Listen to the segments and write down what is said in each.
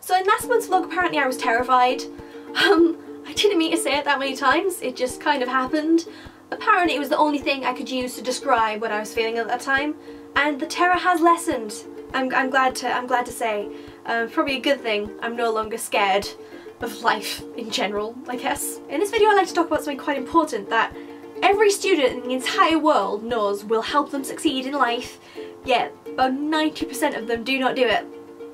So in last month's vlog, apparently I was terrified. I didn't mean to say it that many times, it just kind of happened. Apparently it was the only thing I could use to describe what I was feeling at that time, and the terror has lessened. I'm glad to say. Probably a good thing. I'm no longer scared of life in general, I guess. In this video I'd like to talk about something quite important that every student in the entire world knows will help them succeed in life, yet about 90% of them do not do it.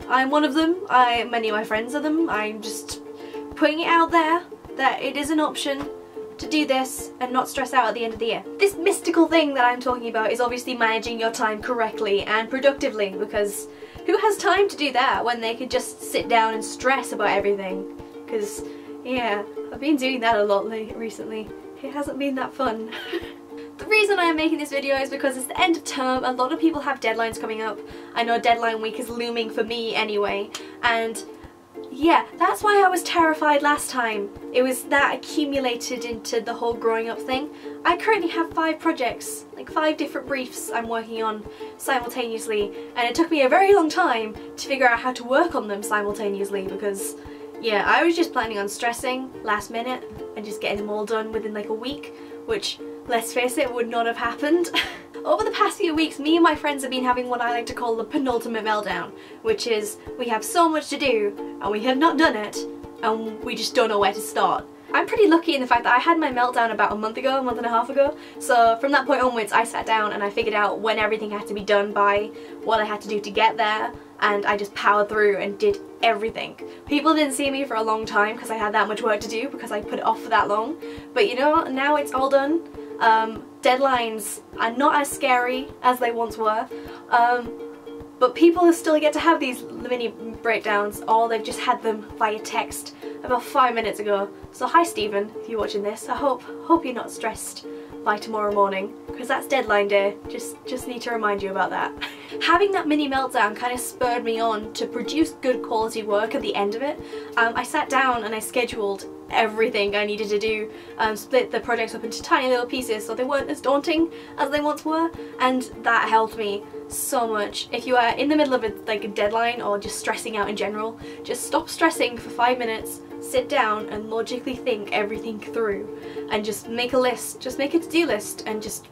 I'm one of them, many of my friends are them. I'm just putting it out there that it is an option to do this and not stress out at the end of the year. This mystical thing that I'm talking about is obviously managing your time correctly and productively, because who has time to do that when they could just sit down and stress about everything? Because, yeah, I've been doing that a lot recently. It hasn't been that fun. The reason I am making this video is because it's the end of term, a lot of people have deadlines coming up. I know deadline week is looming for me anyway, and yeah, that's why I was terrified last time. It was that accumulated into the whole growing up thing. I currently have 5 projects, like 5 different briefs I'm working on simultaneously, and it took me a very long time to figure out how to work on them simultaneously because, yeah, I was just planning on stressing last minute and just getting them all done within like a week, which, let's face it, would not have happened. Over the past few weeks, me and my friends have been having what I like to call the penultimate meltdown, which is we have so much to do and we have not done it and we just don't know where to start. I'm pretty lucky in the fact that I had my meltdown about a month and a half ago, so from that point onwards I sat down and I figured out when everything had to be done by, what I had to do to get there, and I just powered through and did everything. People didn't see me for a long time because I had that much work to do because I put it off for that long, but you know, now it's all done. Deadlines are not as scary as they once were, but people still get to have these mini breakdowns, or they've just had them via text about 5 minutes ago. So hi Stephen, if you're watching this, I hope you're not stressed by tomorrow morning, because that's deadline day. Just need to remind you about that. Having that mini meltdown kind of spurred me on to produce good quality work at the end of it. I sat down and I scheduled everything I needed to do, split the projects up into tiny little pieces so they weren't as daunting as they once were, and that helped me so much. If you are in the middle of a deadline or just stressing out in general, just stop stressing for 5 minutes, sit down and logically think everything through and just make a list, just make a to-do list, and just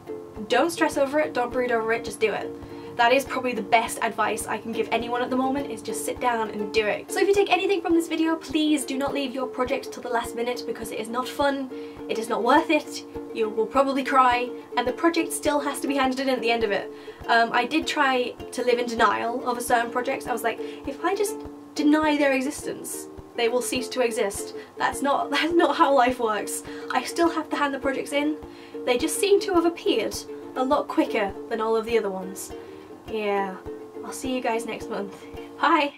don't stress over it, don't brood over it, just do it. That is probably the best advice I can give anyone at the moment, is just sit down and do it. So if you take anything from this video, please do not leave your project till the last minute, because it is not fun, it is not worth it, you will probably cry, and the project still has to be handed in at the end of it. I did try to live in denial over certain projects. I was like, if I just deny their existence, they will cease to exist. That's not how life works. I still have to hand the projects in. They just seem to have appeared a lot quicker than all of the other ones. Yeah, I'll see you guys next month. Bye!